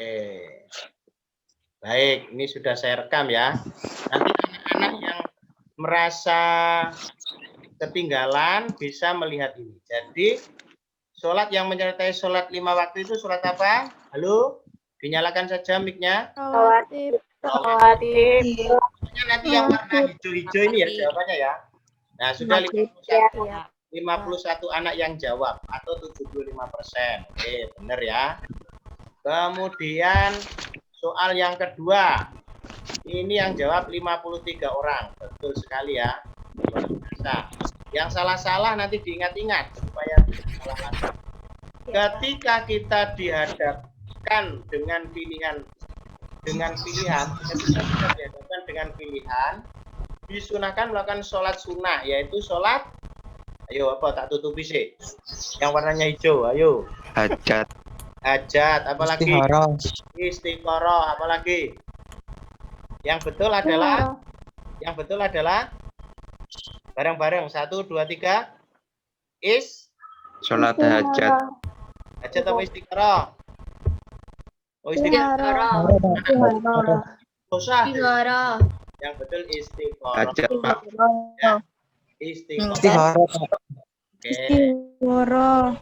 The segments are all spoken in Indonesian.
Oke. Baik, ini sudah saya rekam ya. Nanti anak-anak yang merasa ketinggalan bisa melihat ini. Jadi, sholat yang menyertai sholat 5 waktu itu sholat apa? Halo? Dinyalakan saja mic-nya. Rawatib. Nanti yang warna hijau-hijau ini ya jawabannya ya. Nah, sudah 51 anak yang jawab atau 75%. Oke, benar ya. Kemudian soal yang kedua. Ini yang jawab 53 orang. Betul sekali ya. Luar biasa. Yang salah-salah nanti diingat-ingat supaya tidak salah lagi. Ketika kita dihadapkan dengan pilihan, ketika kita dihadapkan dengan pilihan, disunahkan melakukan sholat sunnah, yaitu sholat, ayo apa tak tutupi sih, yang warnanya hijau, ayo. Hajat, apalagi istiqoroh, apalagi yang betul adalah bareng-bareng 1, 2, 3 sholat hajat apa istiqoroh? Oh, istiqoroh. Yang betul istiqoroh. hajat Pak. Ya. Istiqoroh.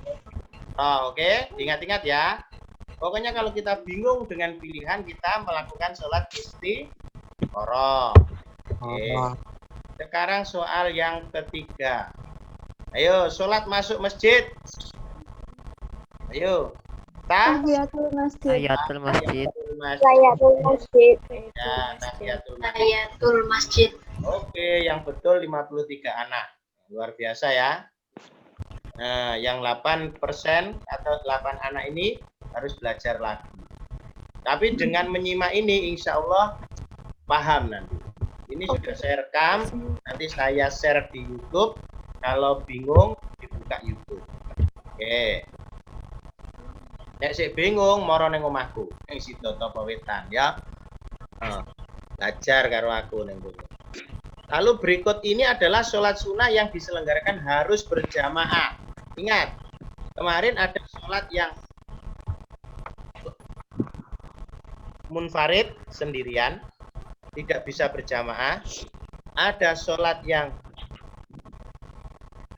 Oke, ingat-ingat ya. Pokoknya kalau kita bingung dengan pilihan, kita melakukan sholat istiqoroh. Oke. Sekarang soal yang ketiga. Ayo, sholat masuk masjid. Ayo. Tahiyatul masjid. Ya, Tahiyatul masjid. Oke, yang betul 53 anak. Luar biasa ya. Nah, yang 8% atau 8 anak ini harus belajar lagi. Tapi dengan menyimak ini insya Allah paham nanti. Ini sudah saya rekam, nanti saya share di YouTube. Kalau bingung dibuka YouTube. Oke. Nek sik bingung moro ning omahku, ning Sidoto Wetan ya. Belajar karo aku ning kono. Lalu berikut ini adalah sholat sunnah yang diselenggarakan harus berjamaah. Ingat, kemarin ada sholat yang munfarid sendirian, tidak bisa berjamaah. Ada sholat yang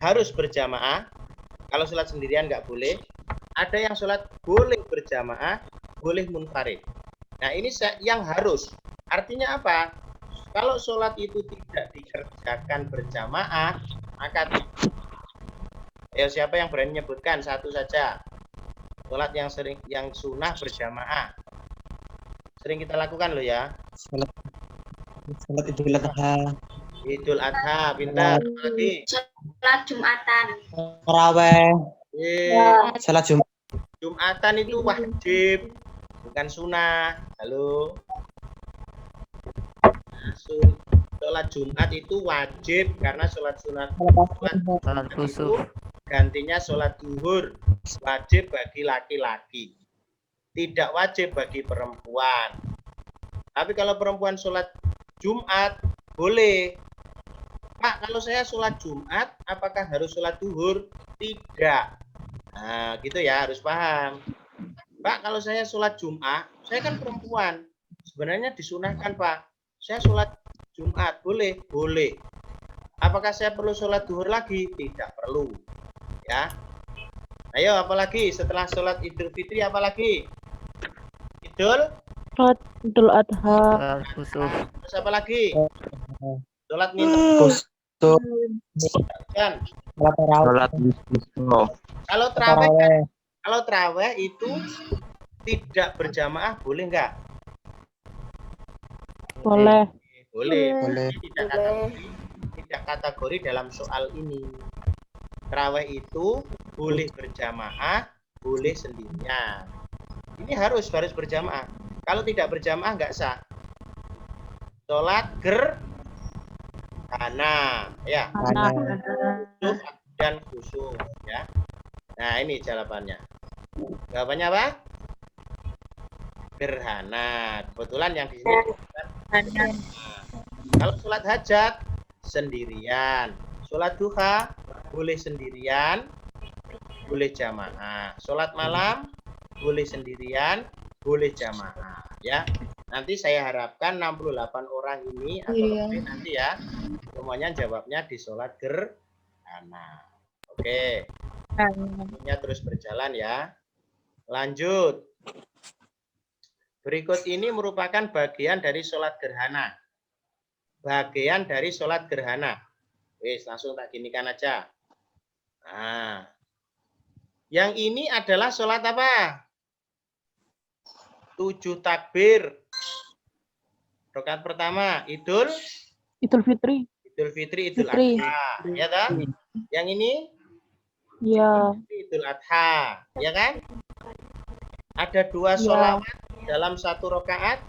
harus berjamaah. Kalau sholat sendirian nggak boleh. Ada yang sholat boleh berjamaah, boleh munfarid. Nah, ini yang harus. Artinya apa? Kalau sholat itu tidak dikerjakan berjamaah, maka siapa yang berani menyebutkan satu saja? Sholat yang sunnah berjamaah. Sering kita lakukan loh ya. Sholat Idul Adha. Idul Adha, pintar. Lagi. Sholat Jumatan. Taraweh. Sholat Jumatan itu wajib, bukan sunnah. Halo. Sholat Jumat itu wajib karena sholat sunat itu gantinya sholat zuhur, wajib bagi laki-laki, tidak wajib bagi perempuan. Tapi kalau perempuan sholat Jumat boleh. Pak, kalau saya sholat Jumat apakah harus sholat zuhur? Tidak. Nah, gitu ya, harus paham. Pak, kalau saya sholat Jumat, saya kan perempuan. Sebenarnya disunahkan, Pak. Saya sholat Jumat, boleh? Boleh. Apakah saya perlu sholat zuhur lagi? Tidak perlu. Ya. Ayo, apalagi setelah sholat Idul Fitri, apalagi? Idul Adha. Terus apa lagi? Sholat kan? Sholat Kalau taraweh itu tidak berjamaah boleh nggak? Boleh. Boleh. Tidak kategori dalam soal ini. Taraweh itu boleh berjamaah, boleh sendirian. Ini harus berjamaah. Kalau tidak berjamaah nggak sah. Sholat gerhana, ya. Dan khusyuk, ya. Nah, ini jawabannya. Jawabannya apa? Gerhana. Kebetulan yang di sini. Kalau sholat hajat sendirian, sholat duha boleh sendirian, boleh jamaah. Sholat malam boleh sendirian, boleh jamaah ya. Nanti saya harapkan 68 orang ini atau lebih nanti ya semuanya jawabnya di sholat gerhana. Oke. Ini terus berjalan ya. Lanjut. Berikut ini merupakan bagian dari sholat gerhana. Bagian dari sholat gerhana. Wis, langsung tak ginikan aja. Nah, yang ini adalah sholat apa? 7 takbir. Rakaat pertama, Idul Fitri. Idul Fitri, Idul Adha. Ya kan? Yang ini? Ya. Idul Adha. Ya kan? Ada 2 sholawat dalam 1 rakaat?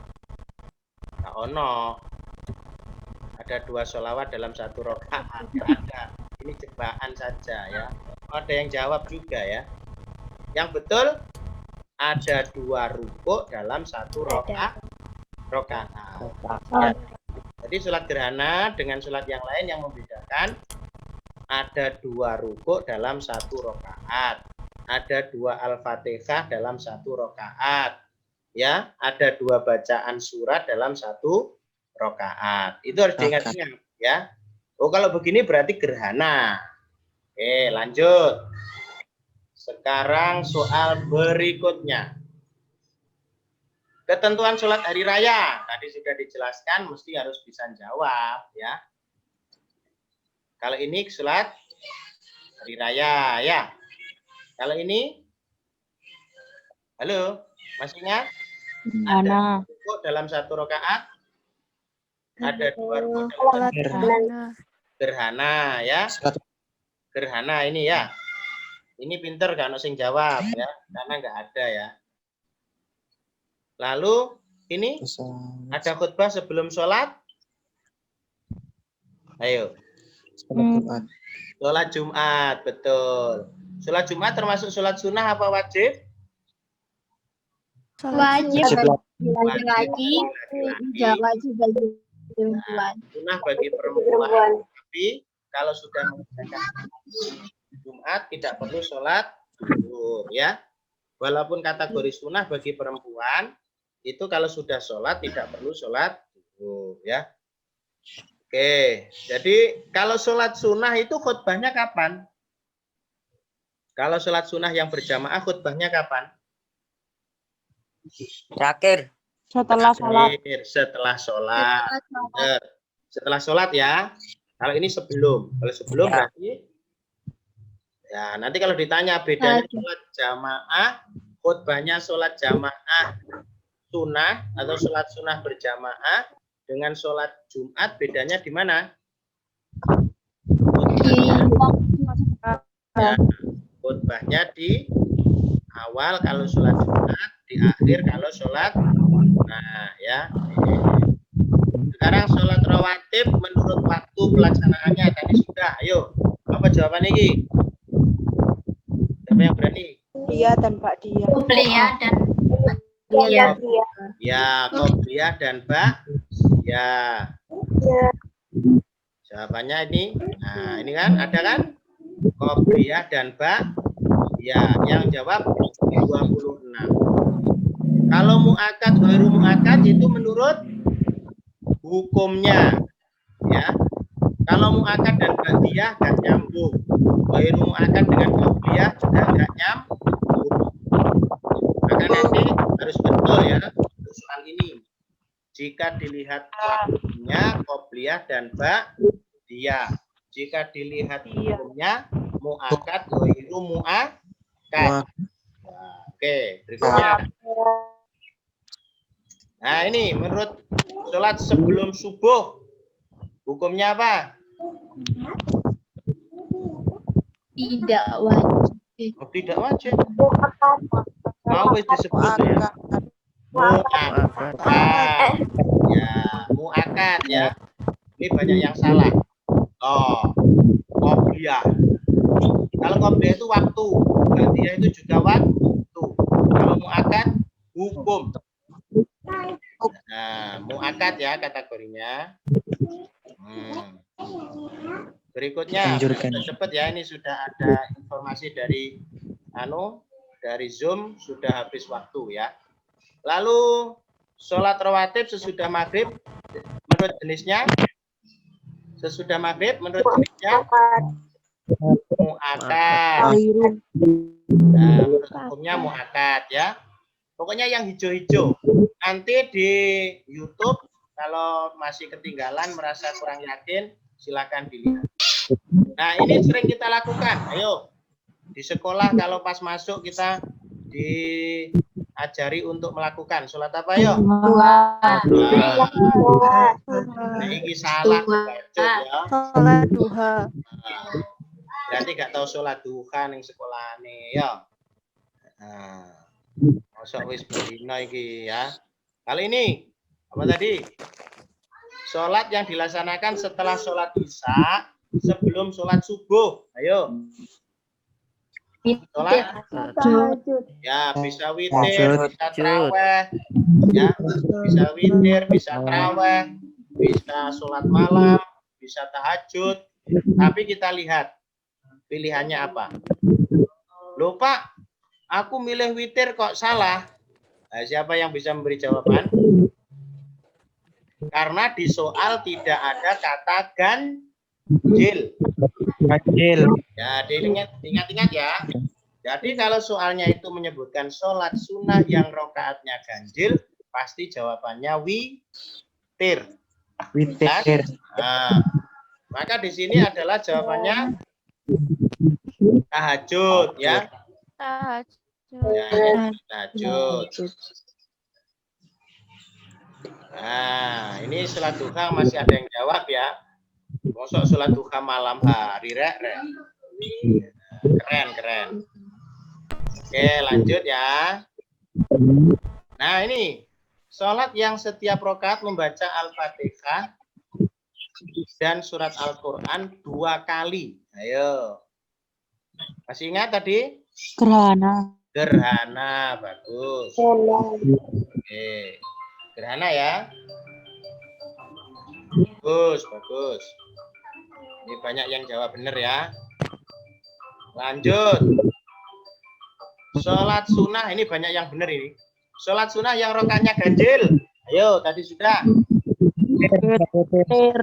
Nah, ono. Ada 2 sholawat dalam 1 rakaat. Ada. Ini jebakan saja ya. Ada yang jawab juga ya. Yang betul ada 2 rukuk dalam 1 rakaat. Ya. Jadi sholat gerhana dengan sholat yang lain yang membedakan ada 2 rukuk dalam 1 rakaat. Ada 2 Al-Fatihah dalam 1 rakaat. Ya, ada 2 bacaan surat dalam 1 rakaat. Itu harus diingat-ingat ya. Oh, kalau begini berarti gerhana. Oke, lanjut. Sekarang soal berikutnya. Ketentuan sholat hari raya. Tadi sudah dijelaskan, mesti harus bisa jawab ya. Kalau ini sholat hari raya ya. Kalau ini, halo, masih ingat? Ada rukuk dalam 1 rakaat. Ada 2 rukuk dalam 1 rakaat. Gerhana ya. Gerhana ini ya. Ini pinter kan sing jawab ya, karena nggak ada ya. Lalu ini ada khutbah sebelum sholat. Ayo. Sholat Jumat, betul. Sholat Jumat termasuk sholat sunnah apa wajib? Wajib. Wajib bagi perempuan. Sunnah bagi perempuan. Tapi kalau sudah mengerjakan Jumat tidak perlu sholat zuhur ya. Walaupun kategori sunnah bagi perempuan itu kalau sudah sholat tidak perlu sholat zuhur ya. Oke, jadi kalau sholat sunnah itu khutbahnya kapan? Kalau sholat sunnah yang berjamaah khutbahnya kapan? Terakhir. Setelah sholat. Setelah sholat. Setelah sholat ya. Kalau ini sebelum. Kalau sebelum berarti ya nanti kalau ditanya bedanya sholat jamaah, khutbahnya sholat jamaah sunnah atau sholat sunnah berjamaah dengan sholat Jumat bedanya di mana? Ya, khutbahnya di awal kalau sholat Jumat, di akhir kalau sholat. Nah ya. Sekarang sholat rawatib menurut waktu pelaksanaannya tadi sudah. Ayo, apa jawabannya ini? Siapa yang berani? Dia dan Pak Dia. Qobliyah dan Ya, qobliyah dan Pak. Ya. Jawabannya ini. Nah, ini kan ada kan? Qobliyah dan Pak. Ya, yang jawab 26. Kalau mu'akad, ghairu mu'akad itu menurut hukumnya. Ya. Kalau mu'akad dan ba'diyah gak nyambung. Ghairu mu'akad dengan qobliyah juga gak nyambung. Maka nanti harus betul ya untuk soal ini. Jika dilihat waktunya qobliyah dan ba'diyah. Jika dilihat hukumnya mu'akad ghairu mu'akad. Nah, oke, berikutnya. Nah, ini menurut sholat sebelum subuh hukumnya apa? tidak wajib. Oh, tidak wajib. Mau disebut ya. Mu'akad. Ya, mu'akad ya. Ini banyak yang salah. Oh, qobliyah. Kalau qobliyah itu waktu, ba'diyah itu juga waktu. Kalau mu'akad hukum. Nah, mu'akad ya kategorinya. Berikutnya, cepat ya, ini sudah ada informasi dari dari Zoom, sudah habis waktu ya. Lalu sholat rawatib sesudah maghrib menurut jenisnya? Sesudah maghrib menurut jenisnya? Mu'akad. Nah, menurut hukumnya mu'akad ya. Pokoknya yang hijau-hijau. Nanti di YouTube kalau masih ketinggalan merasa kurang yakin, silakan dilihat. Nah, ini sering kita lakukan. Ayo, di sekolah kalau pas masuk kita diajari untuk melakukan sholat apa yo? Nah, ini salah baca ya. Sholat duha. Berarti gak tahu sholat duha ning sekolah nih ya. Nah, masuk wis bedino iki ya. Kali ini apa tadi? Sholat yang dilaksanakan setelah sholat isya sebelum sholat subuh. Ayo. Sholat ya bisa witir, bisa taraweh, ya bisa witir, bisa taraweh, bisa sholat malam, bisa tahajud. Tapi kita lihat pilihannya apa. Loh Pak, aku milih witir kok salah. Nah, siapa yang bisa memberi jawaban? Karena di soal tidak ada kata ganjil. Ya, ingat-ingat ya. Jadi kalau soalnya itu menyebutkan sholat sunnah yang rokaatnya ganjil, pasti jawabannya witir. Witir. Nah, maka di sini adalah jawabannya tahajud ya. Ya, tahajud. Nah, ini sholat duha masih ada yang jawab ya. Mosok sholat duha malam hari, rek. Keren. Oke, lanjut ya. Nah, ini sholat yang setiap rakaat membaca Al-Fatihah dan surat Al-Quran 2 kali. Ayo. Masih ingat tadi? Gerhana, bagus. Oke. Gerhana ya. Bagus. Ini banyak yang jawab benar ya. Lanjut. Sholat sunnah, ini banyak yang benar ini. Sholat sunnah yang rokaatnya ganjil. Ayo, tadi sudah. Witir,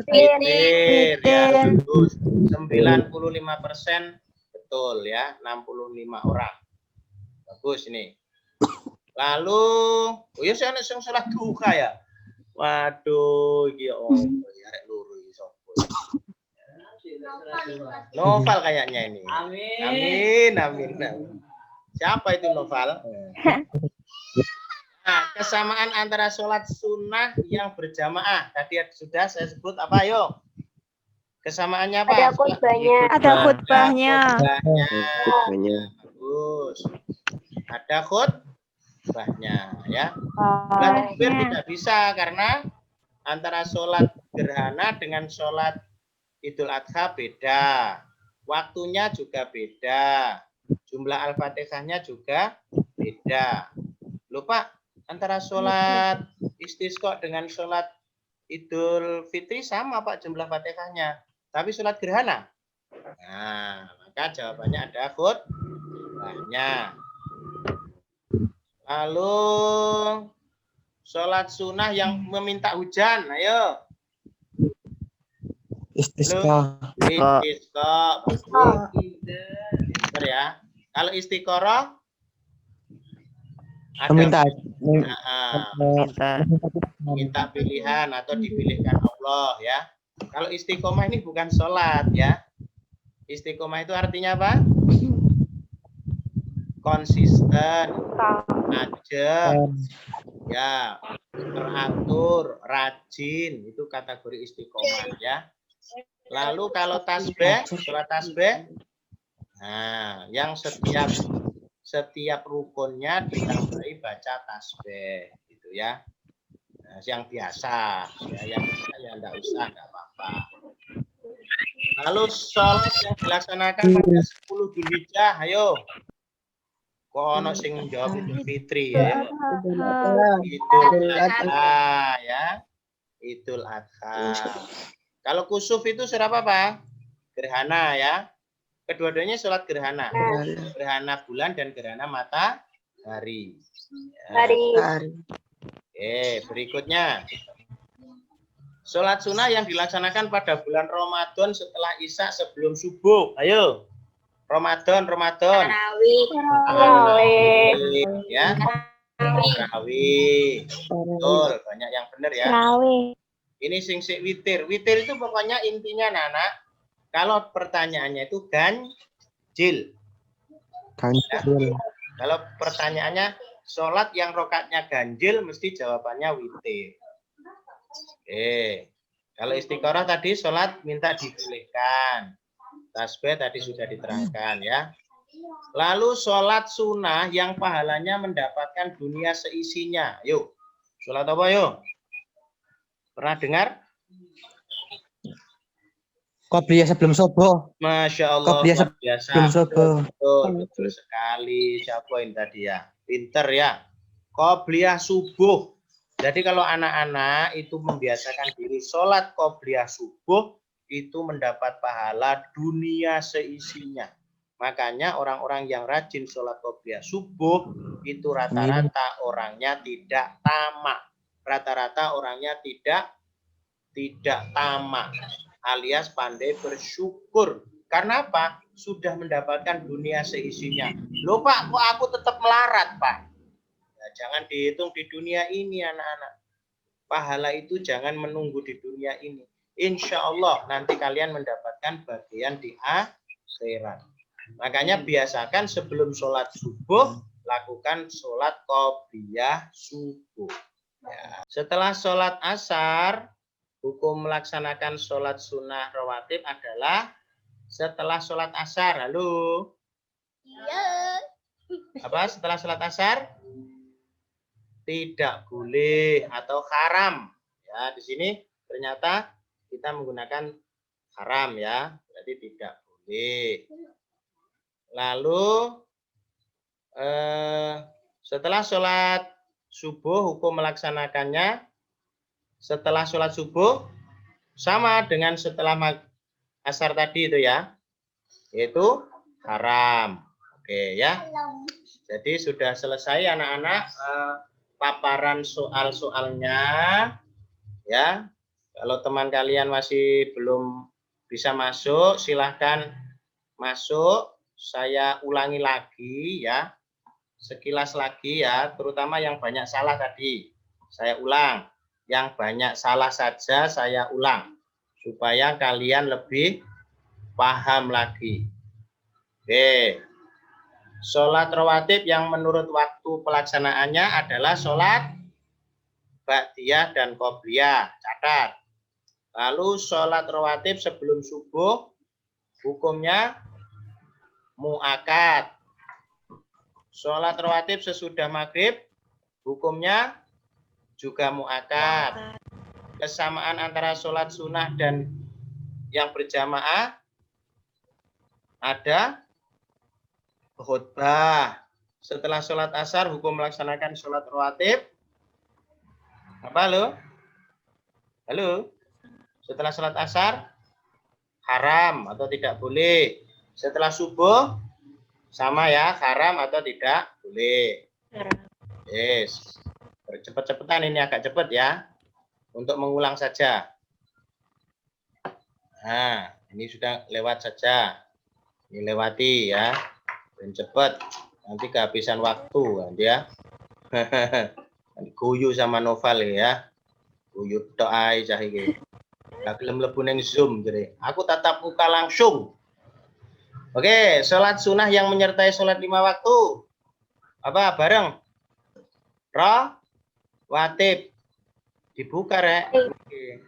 ya, bagus. 95% betul ya, 65 orang. Bagus ini. Lalu, oh ya saya yang sholat duha ya. Waduh, iya arek loro iki sapa. Noval kayaknya ini. Amin. Siapa itu Noval? Nah, kesamaan antara sholat sunnah yang berjamaah. Tadi sudah saya sebut apa, yuk? Kesamaannya apa? Ada khutbahnya. Bagus. Ada khutbahnya, ya. Hampir tidak bisa karena antara sholat gerhana dengan sholat Idul Adha beda. Waktunya juga beda. Jumlah Al-Fatihahnya juga beda. Lupa antara sholat istisqa dengan sholat Idul Fitri sama Pak jumlah Fatihahnya. Tapi sholat gerhana. Nah, maka jawabannya ada khutbahnya. Lalu sholat sunnah yang meminta hujan. Ayo. Istisqa. Benar ya. Kalau istiqoroh minta pilihan atau dipilihkan Allah ya. Kalau istiqomah ini bukan sholat ya. Istiqomah itu artinya apa? Konsisten, ajak, ya, teratur, rajin, itu kategori istiqomah ya. Lalu kalau tasbih, sholat tasbih, nah, yang setiap rukunnya ditambahi baca tasbih, gitu ya. Nah, yang biasa, ya, yang enggak usah, enggak apa-apa. Lalu sholat yang dilaksanakan pada 10 Dzulhijjah, ayo. Kok ono sing jawab Idul Fitri ya? Idul Adha ya. Idul Adha. Kalau kusuf itu surat apa? Gerhana ya. Kedua-duanya sholat gerhana. Gerhana bulan dan gerhana matahari. hari. Ya. Hari. Oke, berikutnya. Sholat sunnah yang dilaksanakan pada bulan Ramadan setelah Isya sebelum subuh. Ayo. Ramadan. Tarawih. Ya. Tarawih. Betul, banyak yang benar ya. Ini sing witir. Witir itu pokoknya intinya anak. Kalau pertanyaannya itu ganjil. Ganjil. Kalau pertanyaannya sholat yang rokatnya ganjil, mesti jawabannya witir. Oke. Kalau istiqoroh tadi sholat minta dibolehkan. Tasbih tadi sudah diterangkan ya. Lalu sholat sunnah yang pahalanya mendapatkan dunia seisinya. Yuk, sholat apa yuk? Pernah dengar? Qobliyah sebelum subuh. Masya Allah, Qobliyah luar biasa. sebelum subuh. Betul sekali. Siapa yang tadi ya? Pinter ya. Qobliyah subuh. Jadi kalau anak-anak itu membiasakan diri sholat qobliyah subuh, itu mendapat pahala dunia seisinya. Makanya orang-orang yang rajin sholat qobliyah subuh, itu rata-rata orangnya tidak tamak. Rata-rata orangnya tidak tamak, alias pandai bersyukur. Karena apa? Sudah mendapatkan dunia seisinya. Loh Pak, kok aku tetap melarat Pak? Nah, jangan dihitung di dunia ini anak-anak. Pahala itu jangan menunggu di dunia ini. Insya Allah nanti kalian mendapatkan bagian di akhirat. Makanya biasakan sebelum sholat subuh, lakukan sholat qobliyah subuh. Ya. Setelah sholat asar, hukum melaksanakan sholat sunnah rawatib adalah setelah sholat asar. Halo? Iya. Apa setelah sholat asar? Tidak boleh atau haram. Ya, di sini ternyata kita menggunakan haram ya, berarti tidak boleh. Lalu setelah sholat subuh hukum melaksanakannya setelah sholat subuh sama dengan setelah asar tadi itu ya, yaitu haram. Oke ya. Jadi sudah selesai anak-anak paparan soal-soalnya ya. Kalau teman kalian masih belum bisa masuk, silahkan masuk. Saya ulangi lagi ya, sekilas lagi ya, terutama yang banyak salah tadi. Saya ulang, yang banyak salah saja saya ulang, supaya kalian lebih paham lagi. Oke. Sholat rawatib yang menurut waktu pelaksanaannya adalah sholat ba'diyah dan qobliyah. Catat. Lalu sholat rawatib sebelum subuh hukumnya mu'akad. Sholat rawatib sesudah maghrib hukumnya juga mu'akad. Kesamaan antara sholat sunnah dan yang berjamaah ada khutbah. Setelah sholat asar hukum melaksanakan sholat rawatib. Apa lo? Halo? Setelah sholat asar haram atau tidak boleh. Setelah subuh sama ya, haram atau tidak boleh. Yes. Cepet-cepetan ini agak cepat ya. Untuk mengulang saja. Nah, ini sudah lewat saja. Ini lewati ya. Dan cepat. Nanti kehabisan waktu nanti ya. Guyu sama novel ya. Guyu tok ae cah iki. Gak gelem mlebu ning Zoom jadi. Aku tatap muka langsung. Oke, sholat sunnah yang menyertai sholat 5 waktu. Apa bareng? Rawatib. Dibuka rek. Oke.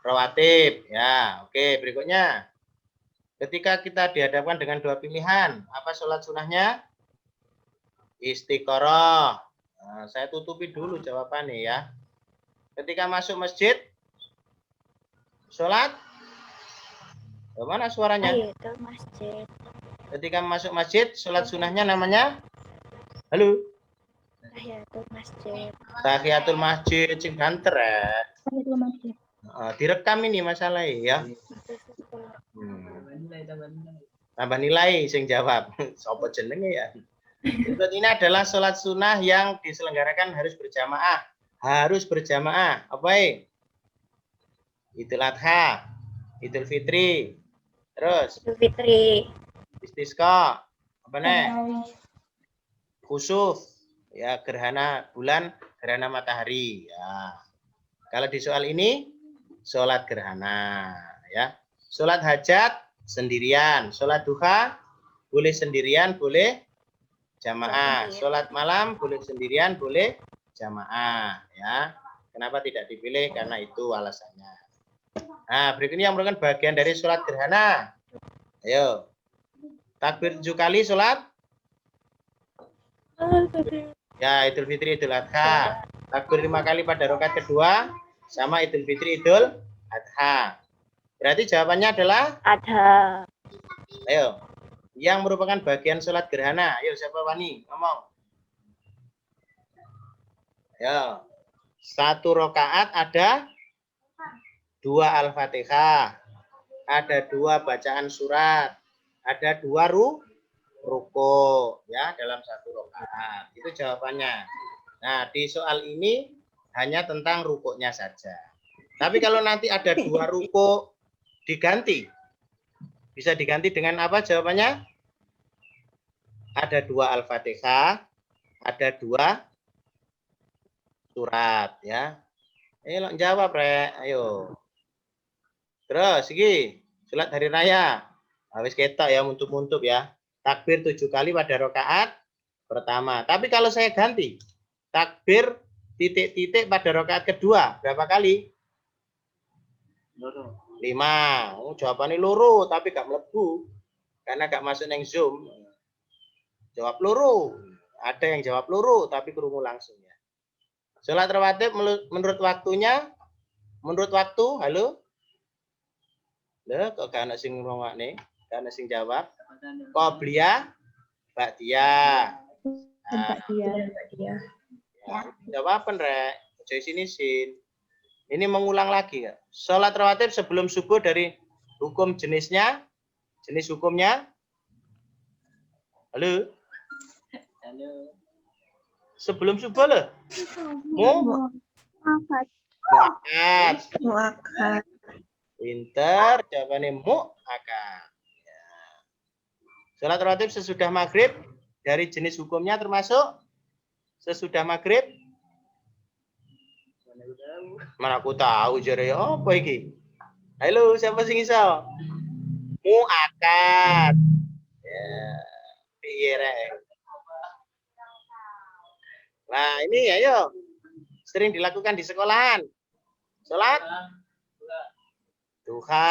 Rawatib ya. Oke, berikutnya. Ketika kita dihadapkan dengan dua pilihan, apa sholat sunnahnya? Istiqoroh. Nah, saya tutupi dulu jawabannya ya. Ketika masuk masjid, sholat. Mana suaranya? Tahiyatul masjid. Ketika masuk masjid, sholat sunnahnya namanya? Halo? Tahiyatul masjid. Tahiyatul masjid, sing banter ya. Tahiyatul masjid. Direkam ini masalahnya ya. Tambah nilai sing jawab. Sopo jenenge ya? Berikut ini adalah sholat sunnah yang diselenggarakan harus berjamaah. Harus berjamaah. Apa ini? Idul Adha, Idul Fitri, terus Idul Fitri. Istisqa, apa nih? Khusuf, ya gerhana bulan, gerhana matahari. Ya. Kalau di soal ini, sholat gerhana, ya. Sholat hajat sendirian, sholat duha boleh sendirian, boleh jamaah. Sholat malam boleh sendirian, boleh jamaah, ya. Kenapa tidak dipilih? Karena itu alasannya. Nah, berikut ini yang merupakan bagian dari sholat gerhana. Ayo. Takbir 7 kali sholat. Ya, Idul Fitri, Idul Adha. Takbir 5 kali pada rakaat kedua. Sama Idul Fitri, Idul Adha. Berarti jawabannya adalah? Ada. Ayo. Yang merupakan bagian sholat gerhana. Ayo, siapa wani? Ngomong. Ayo. 1 rakaat ada 2 Al-Fatihah. Ada 2 bacaan surat. Ada 2 ruko, ya, dalam 1 rakaat. Itu jawabannya. Nah, di soal ini hanya tentang rukuknya saja. Tapi kalau nanti ada 2 ruko diganti, bisa diganti dengan apa jawabannya? Ada 2 Al-Fatihah, ada 2 surat, ya. Ayo jawab, Rek. Ayo. Terus, iki, sholat hari raya. Habis ketok ya, muntup-muntup ya. Takbir 7 kali pada rakaat pertama. Tapi kalau saya ganti, takbir titik-titik pada rakaat kedua, berapa kali? 5. Oh, jawabannya loro, tapi gak melebu. Karena gak masuk neng Zoom. Jawab loro. Ada yang jawab loro, tapi kerungu langsung ya. Sholat rawatib menurut waktunya, menurut waktu, halo? Loh, kok gak ada sing ngomongane? Gak ada sing jawab? Qobliyah, ba'diyah. Ba'diyah. Jawaban, Rek. Jadi sini sin. Ini mengulang lagi ya. Sholat rawatib sebelum subuh dari hukum jenisnya, jenis hukumnya. Halo? Halo. Sebelum subuh loh. Mu'akkad. Pinter, jawabannya mu'akkad. Ya. Sholat rawatib sesudah maghrib dari jenis hukumnya termasuk sesudah maghrib. Mana aku tahu jare apa iki? Halo, siapa sing iso? Mu'akkad. Ya, piye rek? Nah, ini ayo. Sering dilakukan di sekolahan. Sholat duha.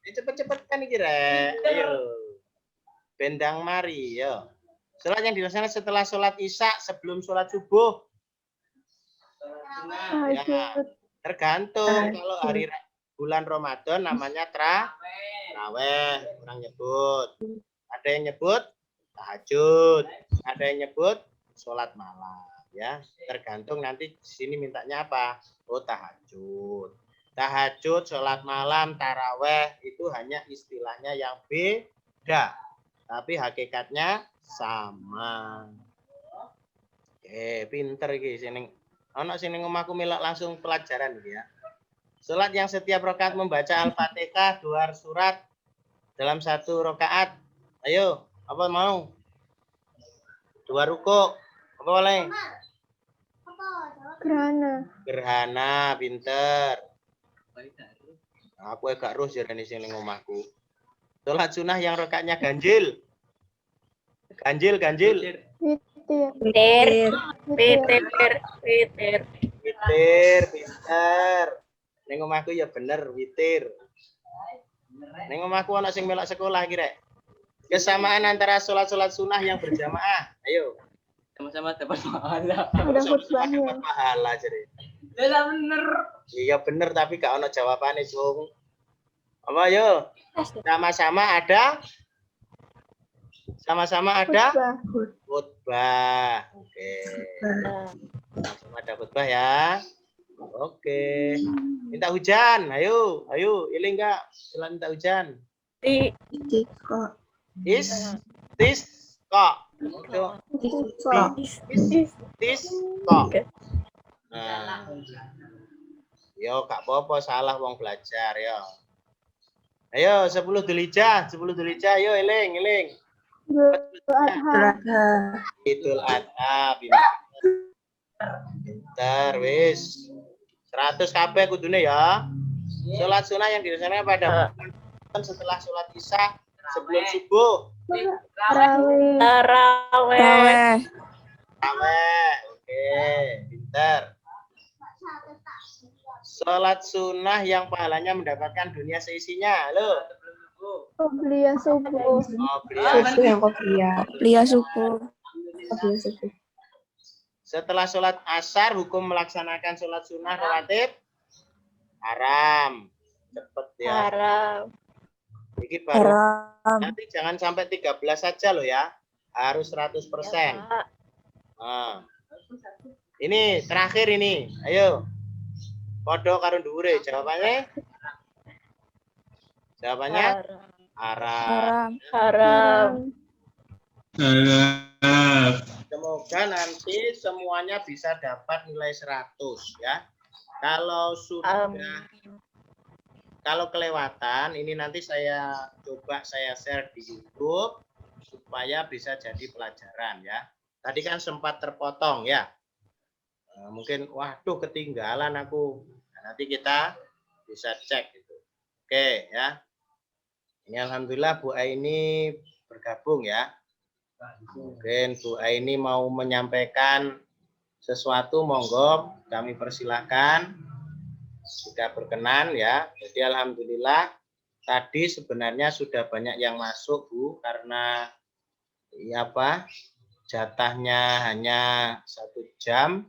Cepet-cepet kan iki rek. Ayo. Bendang mari, yo. Sholat yang dilaksanakan setelah sholat isya sebelum sholat subuh. Ya, tergantung. Kalau hari bulan Ramadan namanya taraweh, orang nyebut. Ada yang nyebut tahajud, ada yang nyebut sholat malam, ya. Tergantung nanti di sini mintanya apa? Oh, tahajud. Tahajud, sholat malam, taraweh itu hanya istilahnya yang beda, tapi hakikatnya sama. Oke, pinter iki sini. Ono sini ngomahku melok langsung pelajaran ya. Sholat yang setiap rakaat membaca Al-Fatihah 2 surat dalam 1 rakaat. Ayo, apa mau? 2 ruko. Apa boleh? Gerhana, pinter. Aku gak terus jarane sing ning omahku. Sholat sunah yang rakaatnya ganjil. Ganjil. Witir. Witir, pinter. Ning omahku ya bener witir. Ning omahku ana sing melok sekolah iki rek. Kesamaan antara sholat-sholat sunah yang berjamaah. Ayo. Sama-sama dapat pahala. Dapat pahala jadi. Lah bener. Iya bener tapi gak ono jawabane, Jung. Apa yo? Sama-sama ada khutbah. Oke. Sama ada khutbah ya. Oke. Minta hujan. Ayo, iling enggak? Selain minta hujan. Is kok. Itu tis kok. Nah, yo gak apa-apa salah wong belajar yo. Ayo 10 Dzulhijjah, ayo eling. Idul Adha, pintar wis. 100 kabeh kudune ya. Sholat sunnah yang dilaksanakan pada setelah sholat isya sebelum subuh. Tarawih. Oke, pintar. Sholat sunnah yang pahalanya mendapatkan dunia seisinya. Halo. Qobliyah subuh. Qobliyah subuh. Setelah sholat asar, hukum melaksanakan sholat sunnah rawatib haram. Cepet ya. Haram. Ini baru. Haram. Nanti jangan sampai 13 saja loh ya. Harus 100%. Ya, Pak. Nah. Ini terakhir ini. Ayo. Podo karo dhuwure jawabannya. Jawabannya haram. Haram. Semoga nanti semuanya bisa dapat nilai 100 ya. Kalau sudah kalau kelewatan ini nanti saya coba saya share di YouTube supaya bisa jadi pelajaran ya. Tadi kan sempat terpotong ya. Mungkin waduh ketinggalan aku. Nah, nanti kita bisa cek itu. Oke ya. Ini alhamdulillah Bu Aini bergabung ya. Mungkin Bu Aini mau menyampaikan sesuatu, monggo kami persilahkan. Sudah berkenan ya. Jadi alhamdulillah tadi sebenarnya sudah banyak yang masuk Bu karena jatahnya hanya 1 jam.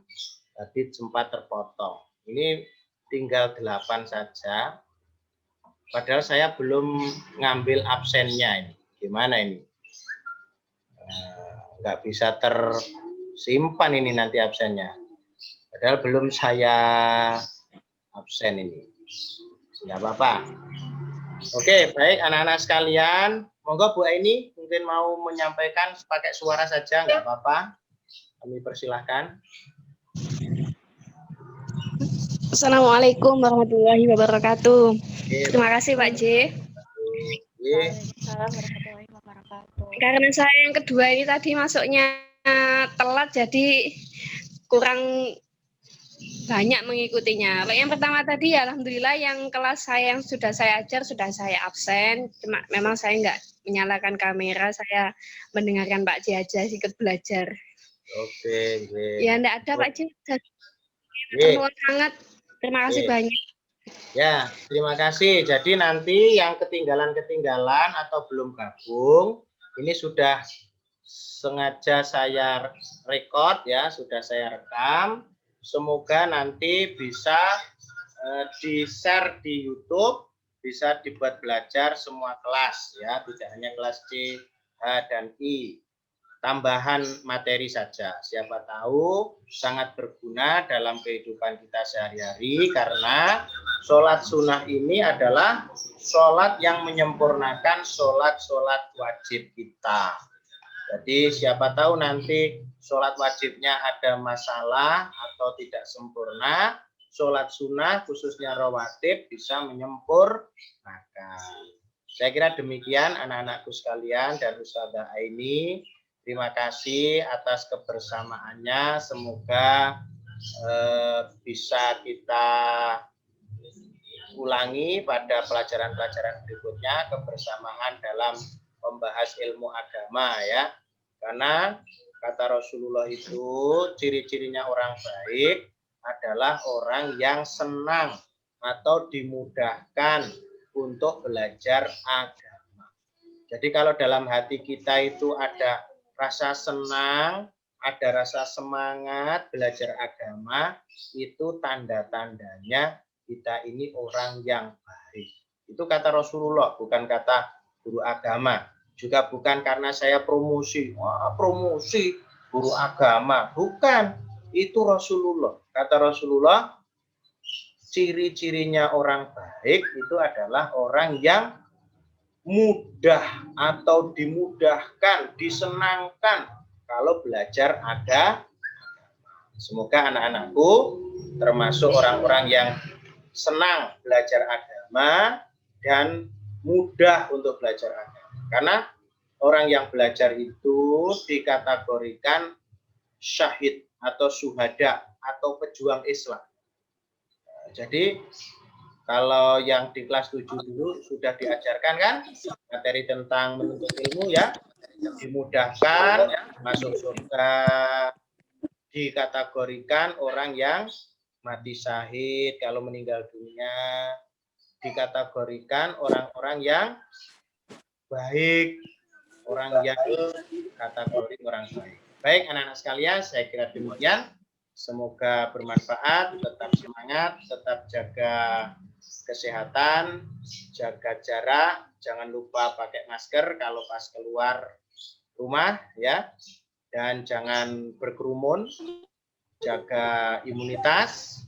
Tadi sempat terpotong. Ini tinggal 8 saja. Padahal saya belum ngambil absennya ini. Gimana ini? Nggak bisa tersimpan ini nanti absennya. Padahal belum saya absen ini. Nggak apa-apa. Oke, baik anak-anak sekalian. Monggo Bu Aini mungkin mau menyampaikan pakai suara saja, nggak apa-apa. Kami persilahkan. Assalamualaikum warahmatullahi wabarakatuh. Terima kasih Pak J. Waalaikumsalam warahmatullahi wabarakatuh. Karena saya yang kedua ini tadi masuknya telat jadi kurang banyak mengikutinya. Kalau yang pertama tadi alhamdulillah yang kelas saya yang sudah saya ajar sudah saya absen. Cuma memang saya nggak menyalakan kamera, saya mendengarkan Pak J aja ikut belajar. Oke. Ya enggak ada Pak J. Nuwun sangat. Terima kasih banyak. Ya, terima kasih. Jadi nanti yang ketinggalan atau belum gabung, ini sudah sengaja saya record ya, sudah saya rekam. Semoga nanti bisa di-share di YouTube, bisa dibuat belajar semua kelas ya, tidak hanya kelas C, H, dan I. Tambahan materi saja. Siapa tahu sangat berguna dalam kehidupan kita sehari-hari karena sholat sunnah ini adalah sholat yang menyempurnakan sholat wajib kita. Jadi siapa tahu nanti sholat wajibnya ada masalah atau tidak sempurna, sholat sunnah khususnya rawatib bisa menyempurnakan. Saya kira demikian anak-anakku sekalian dan Ustazah Aini. Terima kasih atas kebersamaannya. Semoga bisa kita ulangi pada pelajaran-pelajaran berikutnya kebersamaan dalam membahas ilmu agama ya. Karena kata Rasulullah itu ciri-cirinya orang baik adalah orang yang senang atau dimudahkan untuk belajar agama. Jadi kalau dalam hati kita itu ada rasa senang, ada rasa semangat belajar agama, itu tanda-tandanya kita ini orang yang baik. Itu kata Rasulullah, bukan kata guru agama. Juga bukan karena saya promosi, promosi guru agama. Bukan, itu Rasulullah. Kata Rasulullah, ciri-cirinya orang baik itu adalah orang yang mudah atau dimudahkan, disenangkan kalau belajar ada. Semoga anak-anakku termasuk orang-orang yang senang belajar agama dan mudah untuk belajar agama. Karena orang yang belajar itu dikategorikan syahid atau syuhada atau pejuang Islam. Jadi kalau yang di kelas 7 dulu sudah diajarkan kan materi tentang menuntut ilmu ya, dimudahkan masuk surga, dikategorikan orang yang mati syahid kalau meninggal dunia, dikategorikan orang-orang yang baik, orang yang kategori orang baik. Baik anak-anak sekalian, saya kira demikian. Semoga bermanfaat, tetap semangat, tetap jaga kesehatan, jaga jarak, jangan lupa pakai masker kalau pas keluar rumah ya, dan jangan berkerumun, jaga imunitas,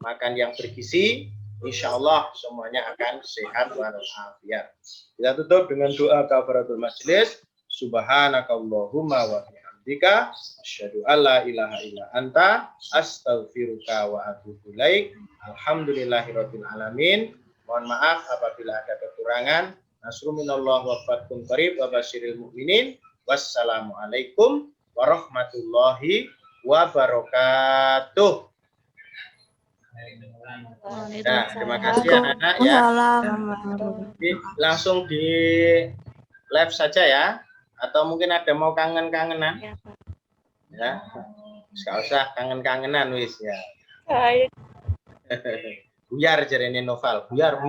makan yang bergizi, insya Allah semuanya akan sehat walafiat. Kita tutup dengan doa kafaratul majelis. Subhanakallahumma wa bihamdika asyhadu alla ilaha illa anta astaghfiruka wa atubu ilaik. Alhamdulillahirabbil alamin. Mohon maaf apabila ada kekurangan. Nasrun minallah wa fatkum qarib wa basyiril mukminin. Wassalamualaikum warahmatullahi wabarakatuh. Nah, terima kasih anak-anak ya. Langsung di live saja ya. Atau mungkin ada mau kangen-kangenan? Ya. Enggak usah kangen-kangenan wis ya. Buyar jarene Noval, buyar.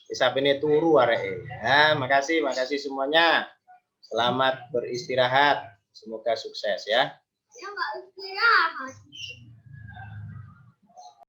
Isapene turu areke. Ya, makasih semuanya. Selamat beristirahat. Semoga sukses ya. Ya nggak istirahat.